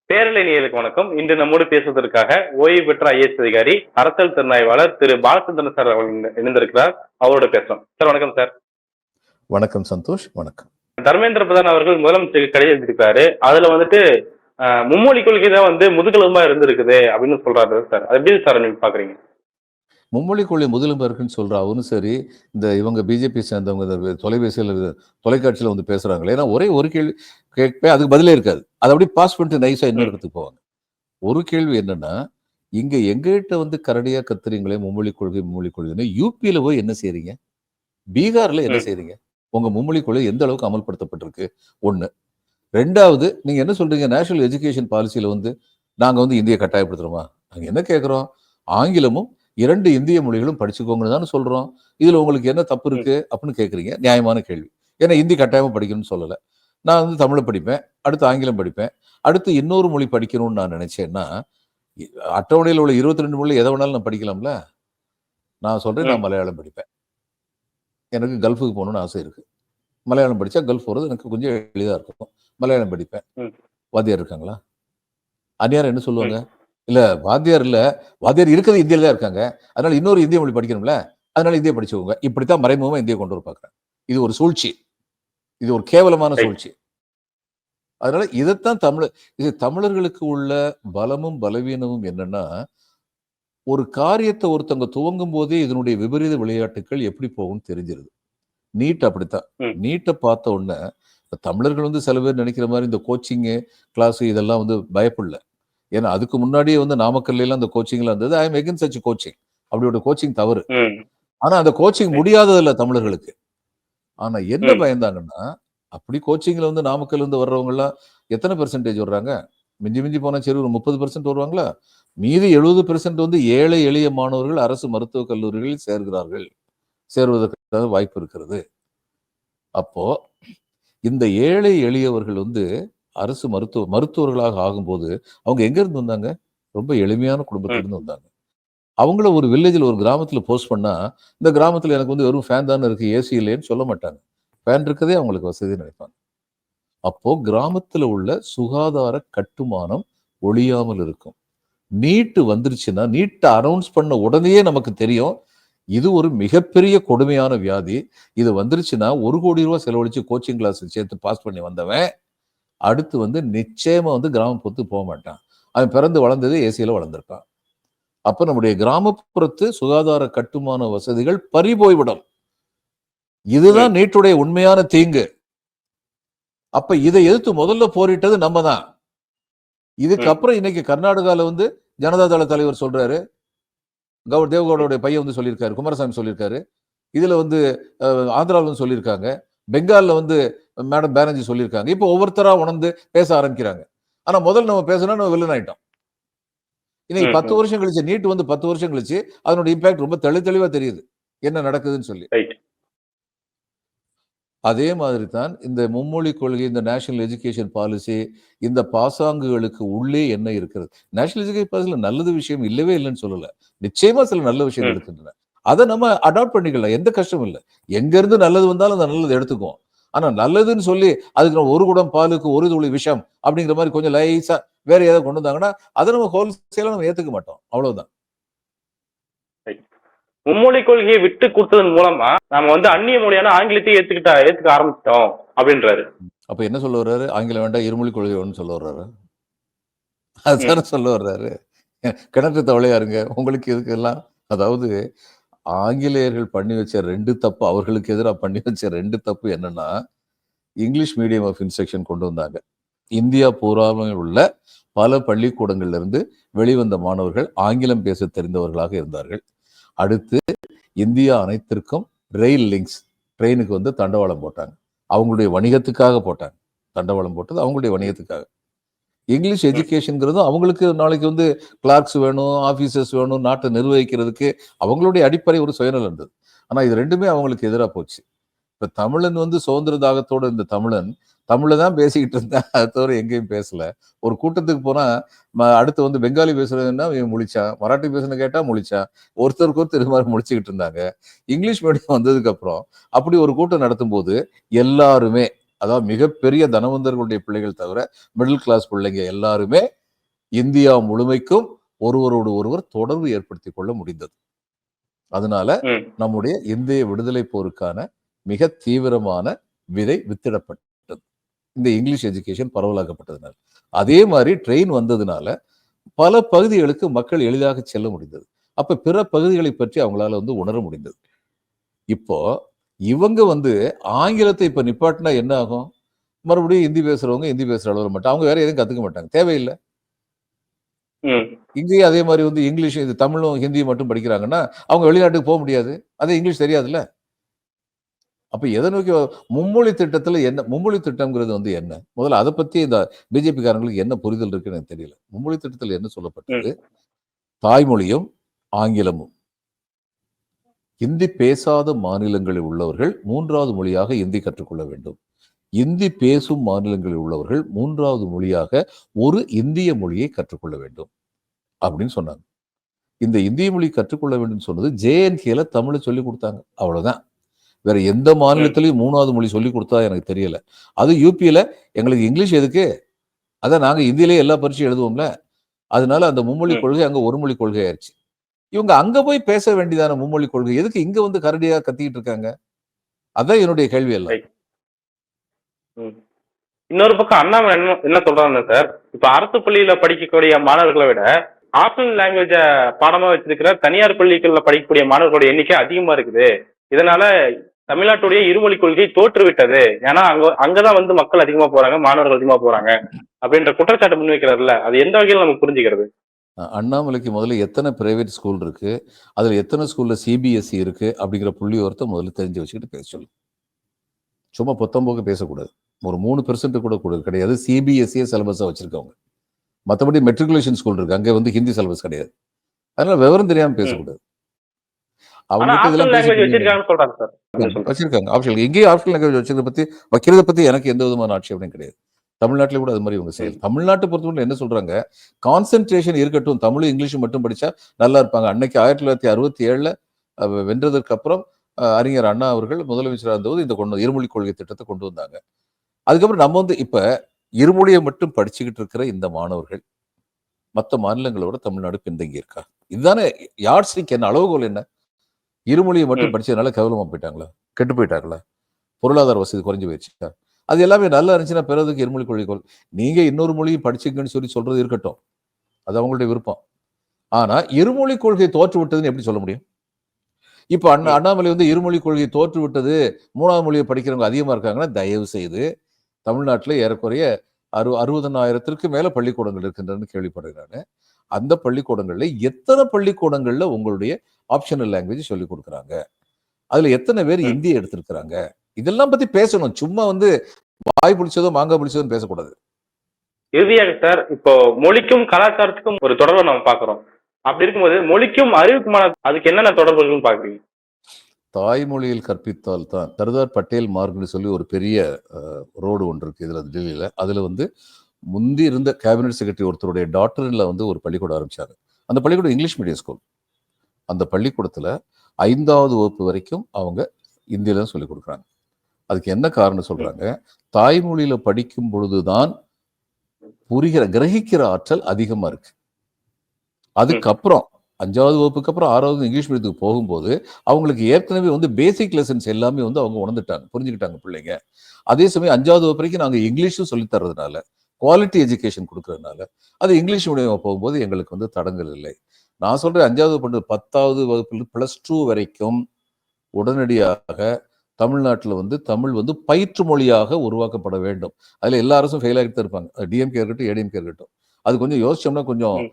பேரலைஞர்களுக்கு வணக்கம். இன்று நம்மோடு பேசுவதற்காக ஓய்வு பெற்ற ஐஏஎஸ் அதிகாரி, அரசியல் திறனாய்வாளர் திரு பாலச்சந்திரன் சார் அவர்கள் இணைந்திருக்கிறார். அவரோட பேசலாம். சார் வணக்கம் சார். வணக்கம் சந்தோஷ். வணக்கம். தர்மேந்திர பிரதான் அவர்கள் முதலமைச்சருக்கு கடிதம் எழுதியிருக்காரு. அதுல வந்துட்டு மும்மொழி கொள்கை தான் முதுகெலும்பா இருந்திருக்குது அப்படின்னு சொல்றாரு சார். அது எப்படி சார் நீங்க பாக்குறீங்க? மும்மொழி கொள்கை முதலும்பா இருக்குன்னு சொல்ற அவரும் சரி, இந்த இவங்க பிஜேபி சேர்ந்தவங்க தொலைபேசியில் தொலைக்காட்சியில வந்து பேசுறாங்களே, ஏன்னா ஒரே ஒரு கேள்வி கேட்பேன், அதுக்கு பதிலே இருக்காது. அதை அப்படியே பாஸ் பண்ணிட்டு நைஸா இன்னொரு இடத்துக்கு போவாங்க. ஒரு கேள்வி என்னன்னா, இங்க எங்ககிட்ட வந்து கரடியா கத்துறீங்களே மும்மொழி கொள்கைன்னு, யூபியில போய் என்ன செய்றீங்க? பீகார்ல என்ன செய்றீங்க? உங்க மும்மொழி கொள்கை எந்த அளவுக்கு அமல்படுத்தப்பட்டிருக்கு? ஒண்ணு. ரெண்டாவது, நீங்க என்ன சொல்றீங்க? நேஷனல் எஜுகேஷன் பாலிசியில வந்து நாங்க வந்து இந்திய கட்டாயப்படுத்துறோமா? நாங்க என்ன கேட்கிறோம்? ஆங்கிலமும் 2 இந்திய மொழிகளும் படிச்சுக்கோங்கன்னு தானே சொல்றோம். இதுல உங்களுக்கு என்ன தப்பு இருக்கு அப்படின்னு கேட்குறீங்க. நியாயமான கேள்வி. ஏன்னா இந்தி கட்டாயமா படிக்கணும்னு சொல்லல. நான் வந்து தமிழை படிப்பேன், அடுத்து ஆங்கிலம் படிப்பேன், அடுத்து இன்னொரு மொழி படிக்கணும்னு நான் நினைச்சேன்னா, அட்டவணையில் உள்ள 22 மொழி எதை வேணாலும் நான் படிக்கலாம்ல. நான் சொல்றேன், நான் மலையாளம் படிப்பேன். எனக்கு கல்ஃபுக்கு போகணும்னு ஆசை இருக்கு. மலையாளம் படிச்சா கல்ஃப் போறது எனக்கு கொஞ்சம் எளிதா இருக்கும். மலையாளம் படிப்பேன். வாத்தியார் இருக்காங்களா? அந்நியார் என்ன சொல்லுவாங்க? இல்ல வாத்தியார் இல்ல, வாத்தியார் இருக்கிறது இந்தியில தான் இருக்காங்க, அதனால இன்னொரு இந்திய மொழி படிக்கணும்ல, அதனால இந்திய படிச்சுக்கோங்க. இப்படித்தான் மறைமுகமா இந்திய கொண்டு வர பாக்குறேன். இது ஒரு சூழ்ச்சி, இது ஒரு கேவலமான சூழ்ச்சி. அதனால இதைத்தான் இது தமிழர்களுக்கு உள்ள பலமும் பலவீனமும் என்னன்னா, ஒரு காரியத்தை ஒருத்தவங்க துவங்கும் போதே இதனுடைய விபரீத விளையாட்டுகள் எப்படி போகும் தெரிஞ்சிருது. நீட் அப்படித்தான். நீட்டை பார்த்த உடனே தமிழர்கள் வந்து சில பேர் நினைக்கிற மாதிரி இந்த கோச்சிங்கு கிளாஸ் இதெல்லாம் வந்து பயப்படல. ஏன்னா அதுக்கு முன்னாடியே வந்து நாமக்கல்ல அந்த கோச்சிங்லாம் இருந்தது. I am against such coaching. அப்படியோட கோச்சிங் தவறு. ஆனா அந்த கோச்சிங் முடியாததில்ல தமிழர்களுக்கு. ஆனா என்ன பயந்தாங்கன்னா, அப்படி கோச்சிங்ல வந்து நாமக்கல் இருந்து வர்றவங்க எல்லாம் எத்தனை பெர்சன்டேஜ் வர்றாங்க? மிஞ்சி மிஞ்சி போனா சரி ஒரு 30% வருவாங்களா? மீதி 70% வந்து ஏழை எளிய மாணவர்கள் அரசு மருத்துவக் கல்லூரிகளில் சேருவதற்கான வாய்ப்பு இருக்கிறது. அப்போ இந்த ஏழை எளியவர்கள் வந்து அரசு மருத்துவர்களாக ஆகும்போது அவங்க எங்க இருந்து வந்தாங்க? ரொம்ப எளிமையான குடும்பத்திலிருந்து வந்தாங்க. அவங்கள ஒரு வில்லேஜில் ஒரு கிராமத்துல போஸ்ட் பண்ணா, இந்த கிராமத்துல எனக்கு வந்து வெறும் ஃபேன் தானே இருக்கு, ஏசி இல்லைன்னு சொல்ல மாட்டாங்க. ஃபேன் இருக்கதே அவங்களுக்கு வசதி நினைப்பாங்க. அப்போ கிராமத்துல உள்ள சுகாதார கட்டுமானம் ஒழியாமல் இருக்கும். நீட்டு வந்துருச்சுன்னா, நீட்டை அனௌன்ஸ் பண்ண உடனேயே நமக்கு தெரியும், இது ஒரு மிகப்பெரிய கொடுமையான வியாதி. இது வந்துருச்சுன்னா 1 கோடி ரூபாய் செலவழிச்சு கோச்சிங் கிளாஸ் சேர்த்து பாஸ் பண்ணி வந்தவன் அடுத்து வந்து நிச்சயமா வந்து கிராமப்புறத்துக்கு போக மாட்டான். அவன் பிறந்து வளர்ந்தது ஏசியில வளர்ந்திருக்கான். அப்ப நம்முடைய கிராமப்புறத்து சுகாதார கட்டுமான வசதிகள் பறி போய்விடும். இதுதான் நீட்டுடைய உண்மையான தீங்கு. அப்ப இதை எதிர்த்து முதல்ல போரிட்டது நம்ம தான். இதுக்கப்புறம் இன்னைக்கு கர்நாடகால வந்து ஜனதா தள தலைவர் சொல்றாரு, தேவகவுடாவுடைய பையன் வந்து சொல்லியிருக்காரு, குமாரசாமி சொல்லியிருக்காரு. இதுல வந்து ஆந்திராவில் வந்து சொல்லியிருக்காங்க, பெங்கால்ல வந்து மேடம் பானர்ஜி சொல்லியிருக்காங்க. இப்போ ஒவ்வொருத்தரா உணர்ந்து பேச ஆரம்பிக்கிறாங்க. ஆனா முதல்ல நம்ம பேசணும், நம்ம வில்லன் ஆயிட்டோம். இன்னைக்கு 10 வருஷம் கழிச்சு, நீட் வந்து 10 வருஷம் கழிச்சு அதனோட இம்பாக்ட் ரொம்ப தெளிவா தெரியுது என்ன நடக்குதுன்னு சொல்லி. அதே மாதிரி தான் இந்த மும்மொழி கொள்கை, இந்த நேஷனல் எஜுகேஷன் பாலிசி, இந்த பாசாங்குகளுக்கு உள்ளே என்ன இருக்கிறது? நேஷனல் எஜுகேஷன் பாலிசியில் நல்லது விஷயம் இல்லவே இல்லைன்னு சொல்லல. நிச்சயமா சில நல்ல விஷயங்கள் இருக்கின்றன. அதை நம்ம அடாப்ட் பண்ணிக்கலாம், எந்த கஷ்டமும் இல்லை. எங்க இருந்து நல்லது வந்தாலும் அந்த நல்லது எடுத்துக்குவோம். ஆனா நல்லதுன்னு சொல்லி அதுக்கு ஒரு குடம் பாலுக்கு ஒரு துளி விஷம் அப்படிங்கிற மாதிரி கொஞ்சம் லைஸா வேற ஏதாவது கொண்டு வந்தாங்கன்னா அதை நம்ம ஹோல்சேலா நம்ம ஏத்துக்க மாட்டோம். அவ்வளவுதான். மும்மொழி கொள்கையை விட்டு கொடுத்ததன் மூலமா நாம வந்து அந்நிய மொழியான ஆங்கிலத்தை ஏத்துக்க ஆரம்பிச்சிட்டோம் அப்படின்றாரு. அப்ப என்ன சொல்ல வர்றாரு? ஆங்கிலம் வேண்டாம், இருமொழி கொள்கை வேணும்னு சொல்ல வர்றாரு. அதுதானே சொல்ல வர்றாரு. கிணற்று தவளையாருங்க உங்களுக்கு இதுக்கெல்லாம். அதாவது ஆங்கிலேயர்கள் பண்ணி வச்ச 2 தப்பு, அவர்களுக்கு எதிராக பண்ணி வச்ச 2 தப்பு என்னன்னா, இங்கிலீஷ் மீடியம் ஆஃப் இன்ஸ்ட்ரக்ஷன் கொண்டு வந்தாங்க. இந்தியா பூராவில் உள்ள பல பள்ளிக்கூடங்கள்ல இருந்து வெளிவந்த மாணவர்கள் ஆங்கிலம் பேச தெரிந்தவர்களாக இருந்தார்கள். அடுத்து இந்தியா அனைத்திற்கும் ரயில் லிங்க்ஸ், ட்ரெயினுக்கு வந்து தண்டவாளம் போட்டாங்க. அவங்களுடைய வணிகத்துக்காக போட்டாங்க. தண்டவாளம் போட்டது அவங்களுடைய வணிகத்துக்காக. இங்கிலீஷ் எஜுகேஷன்ங்கிறதும் அவங்களுக்கு நாளைக்கு வந்து கிளார்க்ஸ் வேணும், ஆபீசர்ஸ் வேணும், நாட்டை நிர்வகிக்கிறதுக்கு அவங்களுடைய அடிப்படை ஒரு சுயநலம் இருந்தது. ஆனா இது ரெண்டுமே அவங்களுக்கு எதிராக போச்சு. இப்ப தமிழன் வந்து சுதந்திர தாகத்தோட இந்த தமிழன் தமிழ்ல தான் பேசிக்கிட்டு இருந்தான், அது தவிர எங்கேயும் பேசல. ஒரு கூட்டத்துக்கு போனா அடுத்து வந்து பெங்காலி பேசுறதுன்னா முழிச்சான், மராட்டி பேசுன்னு கேட்டா முழிச்சான், ஒருத்தருக்கு ஒருத்தர் இது மாதிரி முழிச்சுக்கிட்டு இருந்தாங்க. இங்கிலீஷ் மீடியம் வந்ததுக்கு அப்புறம் அப்படி ஒரு கூட்டம் நடத்தும் போது எல்லாருமே, அதாவது மிகப்பெரிய தனவந்தர்களுடைய பிள்ளைகள் தவிர மிடில் கிளாஸ் பிள்ளைங்க எல்லாருமே இந்தியா முழுமைக்கும் ஒருவரோடு ஒருவர் தொடர்பு ஏற்படுத்திக் கொள்ள முடிந்தது. அதனால ம். நம்முடைய இந்திய விடுதலை போருக்கான மிக தீவிரமான விதை வித்திடப்பட்டது. இந்த இங்கிலீஷ் எஜுகேஷன் பரவலாக்கப்பட்டதுனால. அதே மாதிரி ட்ரெயின் வந்ததுனால பல பகுதிகளுக்கு மக்கள் எளிதாக செல்ல முடிந்தது. அப்ப பிற பகுதிகளை பற்றி அவங்களால வந்து உணர முடிந்தது. இப்போ இவங்க வந்து ஆங்கிலத்தை இப்ப நிப்பாட்டினா என்ன ஆகும்? மறுபடியும் ஹிந்தி பேசுறவங்க ஹிந்தி பேசுற அளவுல மட்டும் அவங்க வேற எதுவும் கத்துக்க மாட்டாங்க. தேவையில்லை. ம். இங்கேயும் அதே மாதிரி வந்து இங்கிலீஷ் இது தமிழும் ஹிந்தியும் மட்டும் படிக்கிறாங்கன்னா அவங்க வெளிநாட்டுக்கு போக முடியாது. அதே இங்கிலீஷ் தெரியாதுல்ல. அப்ப எதை நோக்கி மும்மொழி திட்டத்துல என்ன மும்மொழி திட்டம்ங்கிறது வந்து என்ன? முதல்ல அதை பத்தி இந்த பிஜேபி காரங்களுக்கு என்ன புரிதல் இருக்குன்னு எனக்கு தெரியல. மும்மொழி திட்டத்தில் என்ன சொல்லப்பட்டது? ம். தாய்மொழியும் ஆங்கிலமும். இந்தி பேசாத மாநிலங்களில் உள்ளவர்கள் 3வது மொழியாக இந்தி கற்றுக்கொள்ள வேண்டும். இந்தி பேசும் மாநிலங்களில் உள்ளவர்கள் 3வது மொழியாக ஒரு இந்திய மொழியை கற்றுக்கொள்ள வேண்டும் அப்படின்னு சொன்னாங்க. இந்த இந்திய மொழி கற்றுக்கொள்ள வேண்டும் சொன்னது ஜேஎன்கேல தமிழை சொல்லி கொடுத்தாங்க. அவ்வளவுதான். வேற எந்த ம். மாநிலத்திலையும் 3வது மொழி சொல்லி கொடுத்தா எனக்கு தெரியல. அது யூபியில எங்களுக்கு இங்கிலீஷ் எதுக்கு? அதான் நாங்க இந்தியிலேயே எல்லா பரீட்சையும் எழுதுவோம்ல. அதனால அந்த மும்மொழி ம். கொள்கை அங்க ஒரு மொழி கொள்கை ஆயிருச்சு. இவங்க அங்க போய் பேச வேண்டியதான மும்மொழி கொள்கை. எதுக்கு இங்க வந்து கரடியா கத்திக்கிட்டு இருக்காங்க? அதான் என்னுடைய கேள்வி எல்லாம். ரைட். ம். இன்னொரு பக்கம் அண்ணாமலை என்ன என்ன சொல்றாருன்னா சார், இப்ப அரசு பள்ளியில படிக்கக்கூடிய மாணவர்களை விட ஆப்ஷனல் லாங்குவேஜ பாடமா வச்சிருக்கிற தனியார் பள்ளிகள்ல படிக்கக்கூடிய மாணவர்களோட எண்ணிக்கை அதிகமா இருக்குது. இதனால தமிழ்நாட்டுடைய இருமொழி கொள்கை தோற்றுவிட்டது. ஏன்னா அங்கதான் வந்து மக்கள் அதிகமா போறாங்க, மாணவர்கள் அதிகமா போறாங்க அப்படின்ற குற்றச்சாட்டு முன்வைக்கிறாருல்ல, அது எந்த வகையில் நம்ம புரிஞ்சுக்கிறது? அண்ணாமலைக்கு முதல்ல எத்தனை பிரைவேட் ஸ்கூல் இருக்கு? அதுல எத்தனை ஸ்கூல்ல சிபிஎஸ்இ இருக்கு? அப்படிங்கிற புள்ளிவிவரத்தை முதல்ல தெரிஞ்சு வச்சுக்கிட்டு பேச சொல்லு. சும்மா பொத்தம்போக்கு பேசக்கூடாது. ஒரு 3% கூட கிடையாது. சிபிஎஸ்இ சிலபஸா வச்சிருக்கவங்க. மற்றபடி மெட்ரிகுலேஷன் ஸ்கூல் இருக்கு. அங்க வந்து ஹிந்தி சிலபஸ் கிடையாது. அதனால விவரம் தெரியாம ம். பேசக்கூடாது. ஆனா அவங்களுக்கு இதெல்லாம் ஆப்ஷனல் பேசி லாங்குவேஜ் புரிய வச்சிருக்காங்கன்னு சொல்றாங்க சார். அப்படின்னு சொல்றாங்க. வச்சிருக்காங்க. ஆப்ஷனல் இங்கேயும் ஆப்ஷனல் லாங்குவேஜ் வைக்கிறத பத்தி எனக்கு எந்த விதமான ஆட்சேபனையும் கிடையாது. தமிழ்நாட்டில கூட அது மாதிரி இவங்க செய்யல. ம். தமிழ்நாட்டை பொறுத்தவரை என்ன சொல்றாங்க? கான்சென்ட்ரேஷன் இருக்கட்டும். தமிழும் இங்கிலீஷும் மட்டும் படிச்சா நல்லா இருப்பாங்க. அன்னைக்கு 1967ல வென்றதற்கு அப்புறம் அறிஞர் அண்ணா அவர்கள் முதலமைச்சராக இருந்தபோது இந்த இருமொழி கொள்கை திட்டத்தை கொண்டு வந்தாங்க. அதுக்கப்புறம் நம்ம வந்து இப்ப இருமொழியை மட்டும் படிச்சுக்கிட்டு இருக்கிற இந்த மாணவர்கள் மற்ற மாநிலங்களோட தமிழ்நாடு பின்தங்கி இருக்கா? இதுதானே யார்ட்ஸ்டிக் என்ன அளவுகோல் என்ன? இருமொழியை மட்டும் ம். படிச்சதுனால கேவலமா போயிட்டாங்களா? கெட்டு போயிட்டாங்களா? பொருளாதார வசதி குறைஞ்சு போயிடுச்சா? அது எல்லாமே நல்லா இருந்துச்சுன்னா பிறதுக்கு இருமொழி கொள்கை. நீங்க இன்னொரு மொழியை படிச்சுங்கன்னு சொல்லி சொல்றது இருக்கட்டும். அது அவங்களுடைய விருப்பம். ஆனா இருமொழி கொள்கை தோற்று விட்டதுன்னு எப்படி சொல்ல முடியும்? இப்ப ம். அண்ணாமலை வந்து இருமொழி கொள்கை தோற்று விட்டது, 3வது மொழியை படிக்கிறவங்க அதிகமா இருக்காங்கன்னா, தயவு செய்து தமிழ்நாட்டில ஏறக்குறைய 60,000த்திற்கு மேல பள்ளிக்கூடங்கள் இருக்கின்றன கேள்விப்படுறேன் நானு. அந்த பள்ளிக்கூடங்கள்ல எத்தனை பள்ளிக்கூடங்கள்ல உங்களுடைய ஆப்ஷனல் லாங்குவேஜ் சொல்லிக் கொடுக்குறாங்க? அதுல எத்தனை பேர் ம். இந்தி எடுத்திருக்கிறாங்க? இதெல்லாம் பத்தி பேசணும். சும்மா வந்து வாய் புளிச்சதோ, மாங்காய் புளிச்சதோன்னு பேசக்கூடாது. இறுதியாக சார், இப்போ மொழிக்கும் கலாச்சாரத்துக்கும் ஒரு தொடர்பை நம்ம பாக்குறோம். அப்படி இருக்கும்போது மொழிக்கும் அறிவுக்குமான அதுக்கு என்னென்ன தொடர்புகள்னு பாக்குறீங்க? தாய்மொழியில் கற்பித்தால் தான் சர்தார் பட்டேல் மார்க்னு சொல்லி ஒரு பெரிய ரோடு ஒன்று இருக்கு இதுல டெல்லியில. அதுல வந்து முந்தி இருந்த கேபினட் செக்ரட்டரி ஒருத்தருடைய டாக்டர்ல வந்து ஒரு பள்ளிக்கூடம் ஆரம்பிச்சாங்க. அந்த பள்ளிக்கூடம் இங்கிலீஷ் மீடியம் ஸ்கூல். அந்த பள்ளிக்கூடத்துல 5வது வகுப்பு வரைக்கும் அவங்க இந்தியில தான் சொல்லிக் கொடுக்குறாங்க. அதுக்கு என்ன காரணம் ம். சொல்றாங்க? தாய்மொழியில படிக்கும் பொழுதுதான் கிரகிக்கிற ஆற்றல் அதிகமா இருக்கு. ம். அதுக்கப்புறம் 5வது வகுப்புக்கு அப்புறம் 6வது இங்கிலீஷ் மீடியத்துக்கு போகும்போது அவங்களுக்கு ஏற்கனவே வந்து பேசிக் லெசன்ஸ் எல்லாமே வந்து அவங்க உணர்ந்துட்டாங்க, புரிஞ்சுக்கிட்டாங்க பிள்ளைங்க. அதே சமயம் 5வது வகுப்பு வரைக்கும் நாங்க இங்கிலீஷும் சொல்லித் தர்றதுனால, குவாலிட்டி எஜுகேஷன் கொடுக்கறதுனால, அது இங்கிலீஷ் மீடியம் போகும்போது எங்களுக்கு வந்து தடங்கல் இல்லை. நான் சொல்றேன் 5வது படி 10வது வகுப்பில் +2 வரைக்கும் உடனடியாக தமிழ்நாட்டில் வந்து தமிழ் வந்து பயிற்று மொழியாக உருவாக்கப்பட வேண்டும். அதுல எல்லா அரசும் ஃபெயில் ஆகிட்டு தான் இருப்பாங்க. டிஎம்கே இருக்கட்டும், ஏடிஎம்கே இருக்கட்டும். அது கொஞ்சம் யோசிச்சோம்னா கொஞ்சம் ம்.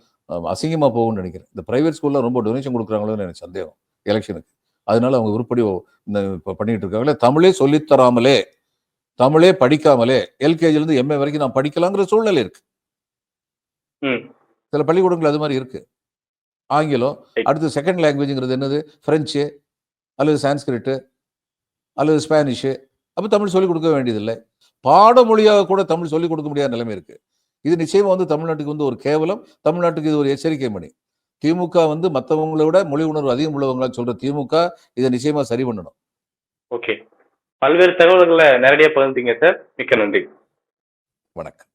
அசிங்கமா போகும்னு நினைக்கிறேன். இந்த பிரைவேட் ஸ்கூல்ல ரொம்ப டொனேஷன் கொடுக்குறாங்களோன்னு எனக்கு சந்தேகம் எலெக்ஷனுக்கு. அதனால அவங்க உருப்படி இந்த பண்ணிட்டு இருக்காங்களே, தமிழே சொல்லித் தராமலே, தமிழே படிக்காமலே எல்கேஜில இருந்து எம்ஏ வரைக்கும் நான் படிக்கலாங்கிற சூழ்நிலை இருக்கு. ம். சில பள்ளிக்கூடங்கள் அது மாதிரி இருக்கு. ஆங்கிலம், ரைட். அடுத்து செகண்ட் லாங்குவேஜ்ங்கிறது என்னது? பிரெஞ்சு அல்லது சான்ஸ்கிரிட் அல்லது ஸ்பானிஷ். அப்ப தமிழ் சொல்லிக் கொடுக்க வேண்டியதில்லை. பாடமொழியாக கூட தமிழ் சொல்லிக் கொடுக்க முடியாத நிலைமை இருக்கு. இது நிச்சயமா வந்து தமிழ்நாட்டுக்கு வந்து ஒரு கேவலம். தமிழ்நாட்டுக்கு இது ஒரு எச்சரிக்கை மணி. திமுக வந்து மத்தவங்கள விட மொழி உணர்வு அதிகம் உள்ளவங்களா சொல்ற திமுக இதை நிச்சயமா சரி பண்ணணும். ஓகே. பல்வேறு தகவல்களை நேரடியா பகிர்ந்தீங்க சார். மிக்க நன்றி. வணக்கம்.